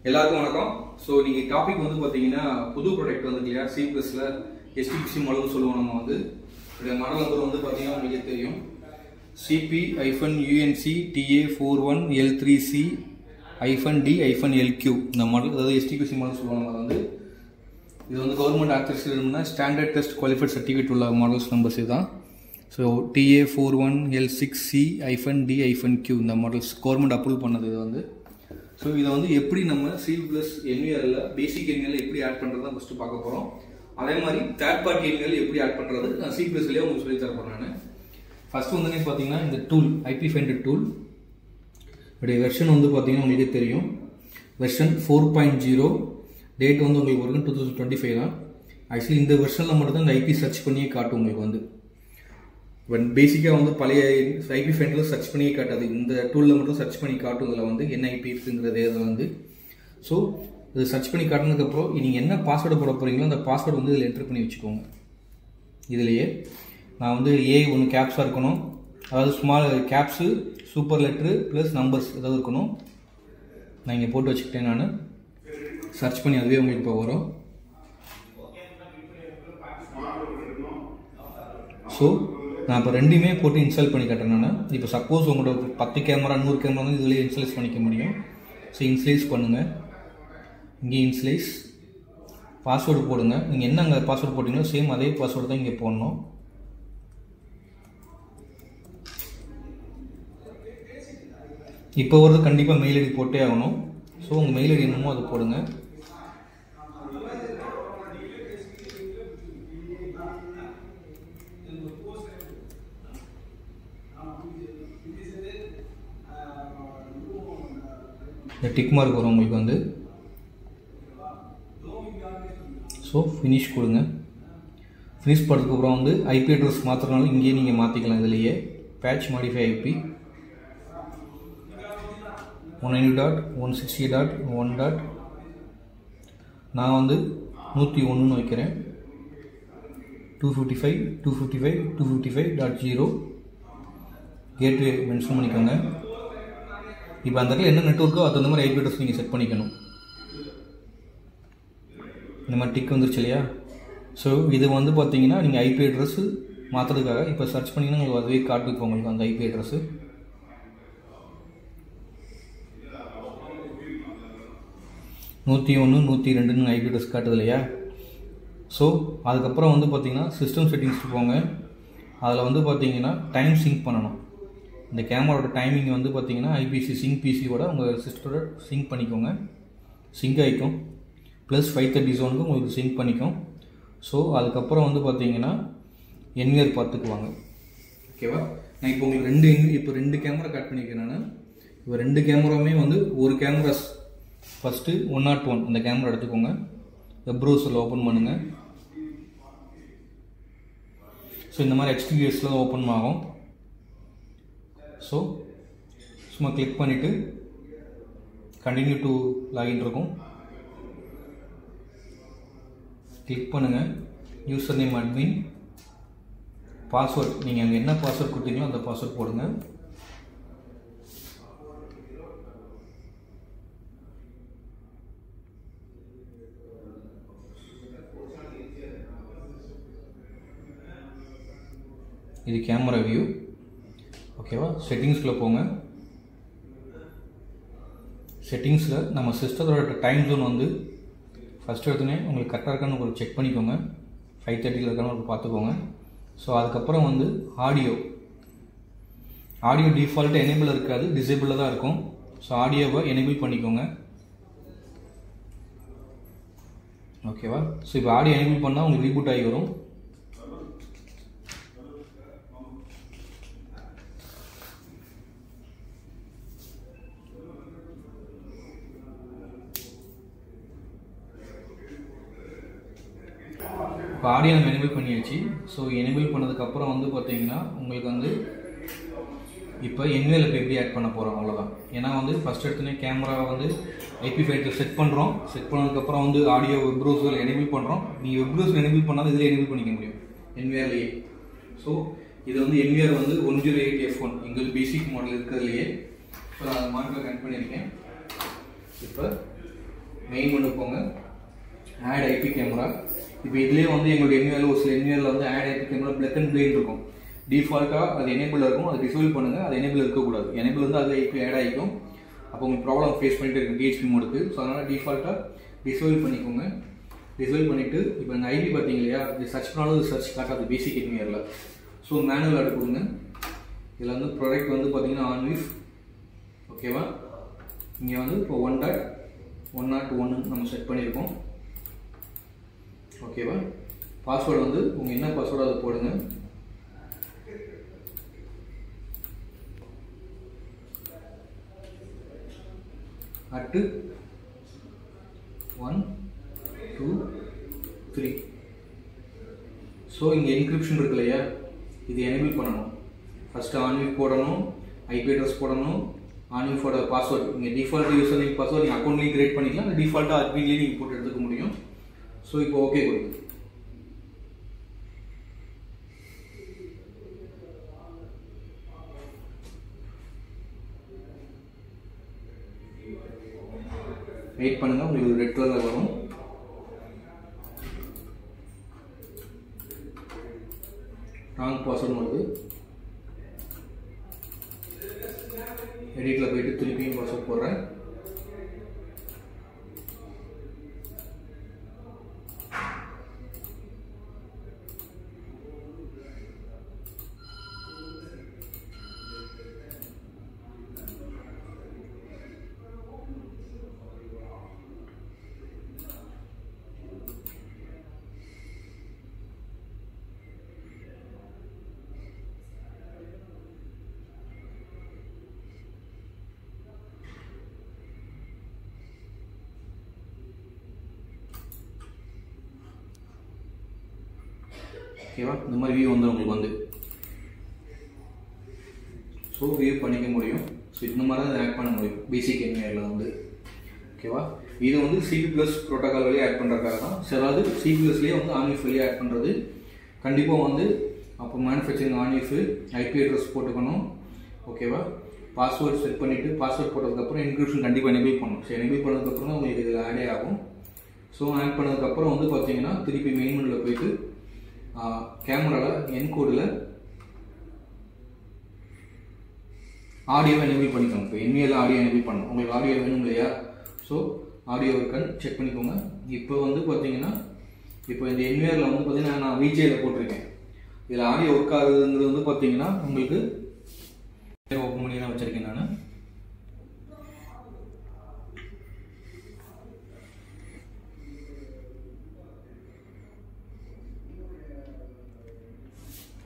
எல்லாருக்கும் வணக்கம். ஸோ நீங்கள் டாபிக் வந்து பார்த்தீங்கன்னா புது ப்ராடக்ட் வந்து இல்லையா C++ STQC மாடல்னு சொல்லுவோம். நம்ம வந்து இந்த மாடல் நம்பர் வந்து பார்த்தீங்கன்னா உங்களுக்கு தெரியும் CP-UNCTA41L3C-D-LQ இந்த மாடல், அதாவது STQC மாடல் சொல்லுவாங்க. நம்ம வந்து இது வந்து கவர்மெண்ட் ஆக்சரிஸ்னா ஸ்டாண்டர்ட் டெஸ்ட் குவாலிஃபைட் சர்டிஃபிகேட் உள்ள மாடல்ஸ் நம்பர்ஸ் இதுதான். ஸோ TA41L6C-D-Q இந்த மாடல்ஸ் கவர்மெண்ட் அப்ரூவ் பண்ணது இது வந்து. ஸோ இதை வந்து எப்படி நம்ம C++ NVRல பேசிக் NVRல எப்படி ஆட் பண்ணுறது தான் ஃபஸ்ட்டு பார்க்க போகிறோம். அதே மாதிரி தேர்ட் பார்ட்டி NVRல எப்படி ஆட் பண்ணுறது நான் C++லேயே உங்களுக்கு சொல்லி தர போகிறேன். நான் ஃபஸ்ட்டு வந்து பார்த்தீங்கன்னா இந்த டூல் IP Finder டூல் இதோடைய வெர்ஷன் வந்து பார்த்தீங்கன்னா உங்களுக்கே தெரியும். வெர்ஷன் 4.0, டேட் வந்து உங்களுக்கு வரைக்கும் 2025 தான். ஆக்சுவலி இந்த வெர்ஷனில் மட்டும் தான் இந்த IP சர்ச் பண்ணியே காட்டும் உங்களுக்கு வந்து. பேசிக்காக வந்து பழைய IP Finder சர்ச் பண்ணியே காட்டாது, இந்த டூலில் மட்டும் சர்ச் பண்ணி காட்டும். இதில் வந்து என்ன IP இருக்குங்கிறது இதில் வந்து. ஸோ இது சர்ச் பண்ணி காட்டினதுக்கப்புறம் நீங்கள் என்ன பாஸ்வேர்டு போட போகிறீங்களோ அந்த பாஸ்வேர்டு வந்து இதில் என்ட்ரு பண்ணி வச்சுக்கோங்க. இதுலேயே நான் வந்து ஒன்று கேப்ஸாக இருக்கணும், அதாவது small caps super letter plus numbers ஏதாவது இருக்கணும். நான் இங்கே போட்டு வச்சுக்கிட்டேன். நான் சர்ச் பண்ணி அதுவே உங்களுக்கு இப்போ வரும். ஸோ நான் இப்போ ரெண்டுமே போட்டு இன்ஸ்டால் பண்ணி காட்டுறேன். நான் இப்போ சப்போஸ் உங்களோட 10 கேமரா 100 கேமரா வந்து இதில் இன்ஸ்டலைஸ் பண்ணிக்க முடியும். ஸோ இன்ஸ்டலைஸ் பண்ணுங்கள். இங்கே இன்ஸ்டலைஸ் பாஸ்வேர்டு போடுங்க. நீங்கள் என்ன அங்கே பாஸ்வேர்டு போட்டிங்களோ சேம் அதே பாஸ்வேர்டு தான் இங்கே போடணும். இப்போ வருது கண்டிப்பாக மெயில் ஐடி போட்டே ஆகணும். ஸோ உங்கள் மெயில் ஐடி என்னமோ அதை போடுங்க. இந்த டிக் மார்க் வரும் உங்களுக்கு வந்து. ஸோ ஃபினிஷ் கொடுங்க. ஃபினிஷ் பண்ணதுக்கப்புறம் வந்து IP அட்ரஸ் மாற்றுறதுனால இங்கேயே நீங்கள் மாற்றிக்கலாம். இதுலேயே பேட்ச் மாடிஃபை IP 190.160.1. நான் வந்து 101ன்னு வைக்கிறேன். 255.255.255.0 கேட்வே மென்ஷன் பண்ணிக்கோங்க. இப்போ அந்த இடத்துல என்ன நெட்வொர்க்கோ அது அந்த மாதிரி IP அட்ரஸ் நீங்கள் செட் பண்ணிக்கணும். இந்த மாதிரி டிக் வந்துருச்சு இல்லையா? ஸோ இது வந்து பார்த்தீங்கன்னா நீங்கள் IP அட்ரஸ் மாற்றுறதுக்காக இப்போ சர்ச் பண்ணிங்கன்னா உங்களுக்கு அதுவே காட்டுக்கு உங்களுக்கு அந்த IP அட்ரஸு. (101, 102) IP அட்ரஸ் காட்டுது இல்லையா? ஸோ அதுக்கப்புறம் வந்து பார்த்தீங்கன்னா சிஸ்டம் செட்டிங்ஸ் போங்க. அதில் வந்து பார்த்தீங்கன்னா டைம் சிங்க் பண்ணணும். இந்த கேமராவோட டைமிங் வந்து பார்த்தீங்கன்னா IPC சிங்க் PCயோட உங்கள் சிஸ்டரோட சிங்க் பண்ணிக்கோங்க. சிங்க் ஆகிக்கும். ப்ளஸ் 530 ஜோனுக்கு உங்களுக்கு சிங்க் பண்ணிக்கும். ஸோ அதுக்கப்புறம் வந்து பார்த்தீங்கன்னா NVR பார்த்துக்குவாங்க. ஓகேவா? நான் இப்போ உங்களுக்கு ரெண்டு கேமரா கட் பண்ணிக்கிறேன். நான் இப்போ 2 கேமராவுமே வந்து ஒரு கேமராஸ் ஃபஸ்ட்டு 101 இந்த கேமரா எடுத்துக்கோங்க. வெப் ப்ரௌசரில் ஓப்பன் பண்ணுங்கள். ஸோ இந்த மாதிரி HTTPSல ஓப்பன் ஆகும். ஸோ சும்மா கிளிக் பண்ணிவிட்டு கண்டினியூ டு லாகின் இருக்கும். கிளிக் பண்ணுங்கள். யூசர் நேம் அட்மின், பாஸ்வேர்ட் நீங்கள் அங்கே என்ன பாஸ்வேர்ட் கொடுத்தீங்களோ அந்த பாஸ்வேர்ட் போடுங்க. இது கேமரா வியூ. ஓகேவா? செட்டிங்ஸ்குள்ளே போங்க. செட்டிங்ஸில் நம்ம சிஸ்டத்தோட டைம் ஜோன் வந்து ஃபஸ்ட்டு எடுத்தோன்னே உங்களுக்கு கரெக்டாக இருக்கான்னு உங்களுக்கு செக் பண்ணிக்கோங்க. 5:30 இருக்கான்னு உங்களுக்கு பார்த்துக்கோங்க. ஸோ அதுக்கப்புறம் வந்து ஆடியோ டிஃபால்ட்டாக எனேபிள் இருக்காது, டிசேபிளில் தான் இருக்கும். ஸோ ஆடியோவை எனேபிள் பண்ணிக்கோங்க. ஓகேவா? ஸோ இப்போ ஆடியோ எனேபிள் பண்ணால் உங்களுக்கு ரீபூட் ஆகி வரும். இப்போ ஆடியோ நம்ம எனேபிள் பண்ணியாச்சு. ஸோ எனேபிள் பண்ணதுக்கப்புறம் வந்து பார்த்தீங்கன்னா உங்களுக்கு வந்து இப்போ NVRல எப்படி ஆட் பண்ண போகிறோம் அவ்வளோதான். ஏன்னா வந்து ஃபஸ்ட் எடுத்தோன்னே கேமரா வந்து IP Finder செட் பண்ணுறோம். செட் பண்ணதுக்கப்புறம் வந்து ஆடியோ வெப் ப்ரௌசரில் எனேபிள் பண்ணுறோம். நீங்கள் வெப் ப்ரௌசர் எனேபிள் பண்ணாலும் இதில் எனேபிள் பண்ணிக்க முடியும் NVRலேயே. ஸோ இது வந்து NVR வந்து 108F1 எங்களுக்கு பேசிக் மாடல் இருக்கிறதுலையே. இப்போ நான் அந்த மாடலில் கனெக்ட் பண்ணியிருக்கேன். இப்போ மெயின் மெனு போங்க, ஆட் ஐபி கேமரா. இப்போ இதுலேயே வந்து எங்களுடைய என்யூஎல் ஒரு சில என்யூஎல்ல வந்து add IP camera plug and play இருக்கும். டிஃபால்ட்டாக அது எனேபிள் இருக்கும், அது டிசேபிள் பண்ணுங்கள். அது எனேபிள் இருக்கக்கூடாது. எனேபிள் வந்து அதில் ஐபி ஆட் ஆகிக்கும். அப்போ உங்களுக்கு ப்ராப்ளம் ஃபேஸ் பண்ணிட்டு இருக்கும் டிஹெச்பி மோடுக்கு. ஸோ அதனால் டிஃபால்ட்டாக டிசேபிள் பண்ணிக்கோங்க. டிசேபிள் பண்ணிவிட்டு இப்போ இந்த ஐபி பார்த்தீங்க இல்லையா, இது சர்ச் பண்ணாலும் சர்ச் காட்டாது பேசிக் என்யூஎல்ல. ஸோ மேனுவல் ஆட் கொடுங்க. இதில் வந்து ப்ராடக்ட் வந்து பார்த்தீங்கன்னா ஆன்விஃப். ஓகேவா, இங்கே வந்து இப்போ 1.1.1 நம்ம செட் பண்ணியிருக்கோம். ஓகேவா, பாஸ்வேர்டு வந்து உங்கள் என்ன பாஸ்வேர்டு அதை போடுங்க. @ 1 2 3. ஸோ இங்கே என்கிரிப்ஷன் இருக்கு இல்லையா, இது எனேபிள் பண்ணணும். ஃபஸ்ட்டு ஆன்விஃப் போடணும், ஐபி அட்ரஸ் போடணும், ஆன்விஃபோட பாஸ்வேர்டு இங்கே டிஃபால்ட் யூசர் நேம் பாஸ்வேர்டு நீங்கள் அக்கௌண்ட்லேயும் கிரியேட் பண்ணிக்கலாம், டிஃபால்ட்டாக அட்மின்லேயும் நீங்கள் போட்டு எடுத்துக்க முடியும். ஸோ இப்போ ஓகே கொடுங்க. வெயிட் பண்ணுங்க, உங்களுக்கு ரெட் கலரில் வரும். ராங் பாஸ்வேர்டு வருது. எடிட்டில் போயிட்டு திருப்பியும் பாஸ்வேர்ட் போடுறேன். ஓகேவா, இந்த மாதிரி வியூ வந்து உங்களுக்கு வந்து ஸோ வியூ பண்ணிக்க முடியும். ஸோ இந்த மாதிரி தான் ஆட் பண்ண முடியும் பேசிக் என்யூஎல்ல வந்து. ஓகேவா, இது வந்து சிபி ப்ளஸ் ப்ரோட்டோகால் வழியாக ஆட் பண்ணுறதுக்காக தான். ஸோ அதாவது சிபி ப்ளஸ்லேயே வந்து ஆன்விஃப் வழியாக ஆட் பண்ணுறது கண்டிப்பாக வந்து அப்போ மேனுஃபேக்சரிங் ஆன்விஃப் ஐபி அட்ரஸ் போட்டுக்கணும். ஓகேவா, பாஸ்வேர்ட் செட் பண்ணிவிட்டு பாஸ்வேர்ட் போட்டதுக்கப்புறம் என்கிரிப்ஷன் கண்டிப்பாக எனேபிள் பண்ணணும். ஸோ எனேபிள் பண்ணதுக்கப்புறம் தான் உங்களுக்கு இதில் ஆடே ஆகும். ஸோ ஆட் பண்ணதுக்கப்புறம் வந்து பார்த்தீங்கன்னா திருப்பி மெயின் மெனுவில் போயிட்டு கேமராவில் என்கோடில் ஆடியோவை எனேபிள் பண்ணிக்கோங்க. இப்போ என்விஎல் ஆடியோ எனேபிள் பண்ணணும். உங்களுக்கு ஆடியோ வேணும் இல்லையா, ஸோ ஆடியோ இருக்கான்னு செக் பண்ணிக்கோங்க. இப்போ வந்து பார்த்தீங்கன்னா இப்போ இந்த என்விஎல்ல வந்து பார்த்தீங்கன்னா நான் விஜேயில் போட்டிருக்கேன். இதில் ஆடியோ ஒர்க் ஆகுதுங்கிறது வந்து பார்த்தீங்கன்னா உங்களுக்கு ஓப்பன் பண்ணி தான் வச்சுருக்கேன் நான்.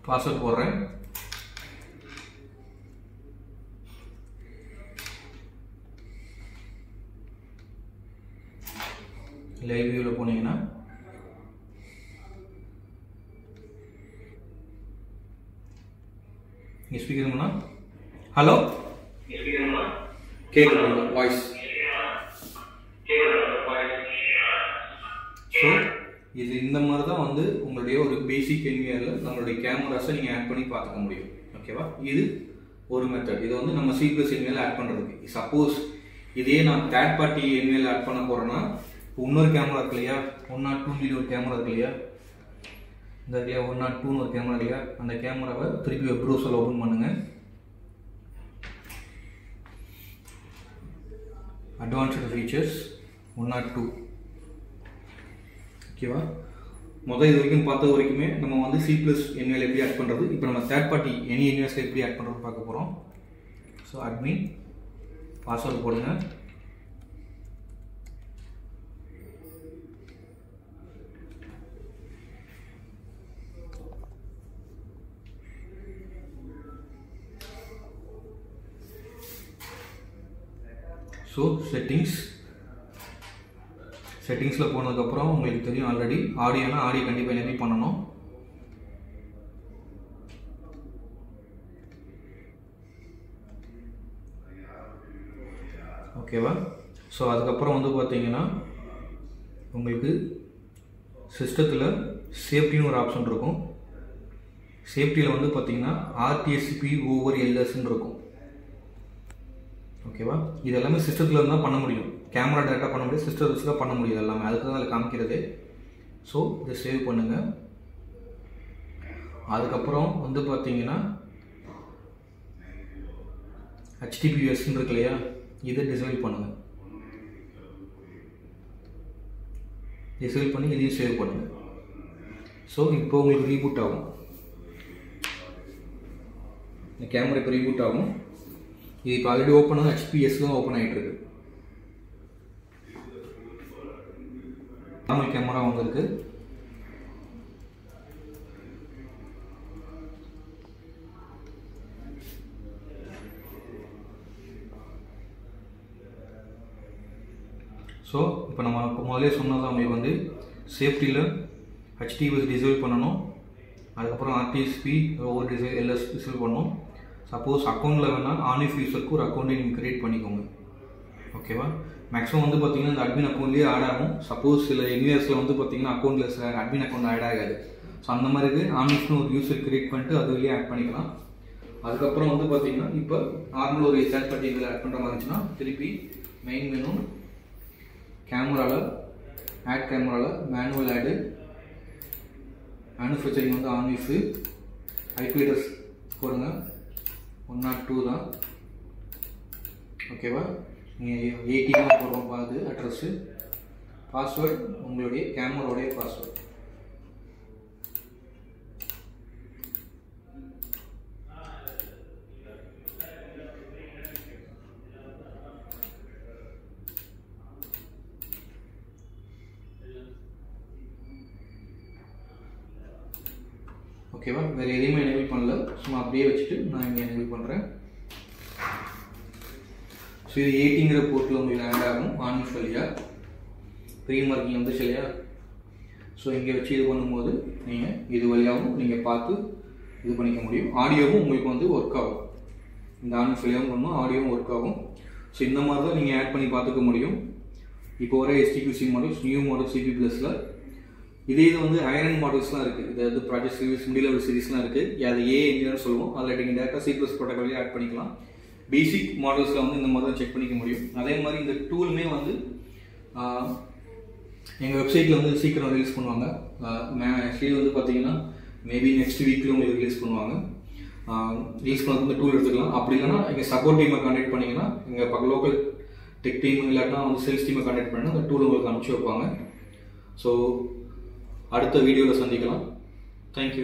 பாஸ்வேர்ட் போடுறேன். லைவ் வியூவில் போனீங்கன்னா இங்கே ஸ்பீக்கர் பண்ணா ஹலோ கேட்குது வாய்ஸ். ஸோ இது இந்த மாதிரி தான் வந்து உங்களுடைய ஒரு பேசிக் என்விஆரில் நம்மளுடைய கேமராஸை நீங்கள் ஆட் பண்ணி பார்த்துக்க முடியும். ஓகேவா, இது ஒரு மெத்தட். இது வந்து நம்ம C+ என்விஆரில் ஆட் பண்ணுறதுக்கு. சப்போஸ் இதே நான் தேர்ட் பார்ட்டி என்விஆரில் ஆட் பண்ண போகிறேன்னா இன்னொரு கேமரா இருக்கு இல்லையா, 102 ஒரு கேமரா இருக்கு இல்லையா, இந்த இல்லையா 102 ஒரு கேமரா இல்லையா, அந்த கேமராவை திருப்பி வெப் ப்ரௌசரில் ஓப்பன் பண்ணுங்கள். Advanced features 102. ஓகேவா, இது வரைக்கும் பார்த்தது வரைக்குமே நம்ம வந்து C+ என்விஎல் எப்படி ஆட் பண்ணுறது, இப்போ நம்ம தேர்ட் பார்ட்டி எனி என்விஎஸ்ல எப்படி ஆட் பண்ணுறது பார்க்க போகிறோம். ஸோ அட்மின் பாஸ்வேர்டு போடுங்க. ஸோ செட்டிங்ஸில் போனதுக்கப்புறம் உங்களுக்கு தெரியும் ஆல்ரெடி ஆடியோனா ஆடியோ கண்டிப்பாக எனேபிள் பண்ணணும். ஓகேவா, ஸோ அதுக்கப்புறம் வந்து பார்த்தீங்கன்னா உங்களுக்கு சிஸ்டத்தில் சேஃப்டின்னு ஒரு ஆப்ஷன் இருக்கும். சேஃப்டியில் வந்து பார்த்தீங்கன்னா RTSP/LS இருக்கும். ஓகேவா? இது எல்லாமே சிஸ்டத்தில் இருந்தால் பண்ண முடியும். கேமரா டேரெக்டாக பண்ண முடியும், சிஸ்டத்தை வச்சு தான் பண்ண முடியும் எல்லாமே. அதுக்கு தான் அதில் காமிக்கிறது. ஸோ இதை சேவ் பண்ணுங்கள். அதுக்கப்புறம் வந்து பார்த்தீங்கன்னா HTTPSன்னு இருக்கு இல்லையா, இதை டிசேபிள் பண்ணுங்கள். டிசேபிள் பண்ணி இதையும் சேவ் பண்ணுங்கள். ஸோ இப்போ உங்களுக்கு ரீபூட் ஆகும். இந்த கேமரா இப்போ ரீபூட் ஆகும். இது இப்போ ஆல்ரெடி ஓப்பன் ஆகும், HPS தான் ஓப்பன் ஆகிட்டு இருக்கு. நார்மல் கேமரா வந்திருக்கு. ஸோ இப்போ நம்ம முதலே சொன்னது உங்களுக்கு வந்து சேஃப்டியில் HTTPS டிசேபிள் பண்ணணும். அதுக்கப்புறம் RTSP ஒவ்வொரு LS டிசேபிள் பண்ணணும். சப்போஸ் அக்கௌண்ட்டில் வேணால் ஆன்இஃப் யூஸருக்கு ஒரு அக்கௌண்ட்டை நீங்கள் க்ரியேட் பண்ணிக்கோங்க. ஓகேவா? மேக்ஸிமம் வந்து பார்த்தீங்கன்னா இந்த அட்மின் அக்கௌண்ட்லேயே ஆட் ஆகும். சப்போஸ் சில என்விஎஸில் வந்து பார்த்தீங்கன்னா அக்கௌண்ட்டில் சில அட்மின் அக்கௌண்ட் ஆட் ஆகாது. ஸோ அந்த மாதிரி ஆன்இஃப்னு ஒரு யூஸர் க்ரியேட் பண்ணிட்டு அது வழியே ஆட் பண்ணிக்கலாம். அதுக்கப்புறம் வந்து பார்த்தீங்கன்னா இப்போ நார்மல் ஒரு தேர்ட் பார்ட்டி இதில் ஆட் பண்ணுற மாதிரி இருந்துச்சுன்னா திருப்பி மெயின் மெனு கேமராவில் ஆட் கேமராவில் மேனுவல் ஆடு மேனுஃபேக்சரிங் வந்து ஆன்இஃப் ஐபி அட்ரஸ் போடுங்க. 102 தான். ஓகேவா? நீங்கள் 80 போடுறோம் அது அட்ரஸ்ஸு. பாஸ்வேர்டு உங்களுடைய கேமராவுடைய பாஸ்வேர்டு. ஓகேவா? வேறு எதையுமே எனேபிள் பண்ணல, சும்மா அப்படியே வச்சுட்டு நான் இங்கே எனேபிள் பண்ணுறேன். ஸோ இது 80ங்கிற போர்ட்டில் உங்களுக்கு ஆட் ஆகும் ஆன்இஃப் வழியாக. ப்ரீ மார்க்கிங் வந்துச்சு இல்லையா? ஸோ இங்கே வச்சு இது பண்ணும்போது நீங்கள் இது வழியாகவும் நீங்கள் பார்த்து இது பண்ணிக்க முடியும். ஆடியோவும் உங்களுக்கு வந்து ஒர்க் ஆகும். இந்த ஆன்இஃப் வழியாகவும் பண்ணணும், ஆடியோவும் ஒர்க் ஆகும். ஸோ இந்த மாதிரி தான் நீங்கள் ஆட் பண்ணி பார்த்துக்க முடியும். இப்போ வர HTQC மாடல்ஸ், நியூ மாடல் CP+ல இதே இது வந்து ஹையர் மாடல்ஸ்லாம் இருக்குது. இதாவது ப்ராஜெக்ட் சீரிஸ், மிடில் லெவல் சீரிஸ்லாம் இருக்குது. அது ஏன்னு சொல்லுவோம். அதில் நீங்கள் டேரெக்டாக C+ ப்ரோட்டோகாலே ஆட் பண்ணிக்கலாம். பேசிக் மாடல்ஸில் வந்து இந்த மாதிரி தான் செக் பண்ணிக்க முடியும். அதே மாதிரி இந்த டூலுமே வந்து எங்கள் வெப்சைட்டில் வந்து சீக்கிரம் ரிலீஸ் பண்ணுவாங்க. ஆக்சுவலி வந்து பார்த்தீங்கன்னா மேபி நெக்ஸ்ட் வீக்கில் உங்களுக்கு ரிலீஸ் பண்ணுவாங்க. ரிலீஸ் பண்ணது இந்த டூல் எடுத்துக்கலாம். அப்படி இல்லைன்னா எங்கள் சப்போர்ட் டீமை கான்டாக்ட் பண்ணிங்கன்னா எங்கள் லோக்கல் டெக் டீம் இல்லாட்டினா வந்து சேல்ஸ் டீமை கான்டாக்ட் பண்ணால் அந்த டூல் உங்களுக்கு அனுப்பிச்சி வைப்பாங்க. ஸோ அடுத்த வீடியோவில் சந்திக்கலாம். தேங்க்யூ.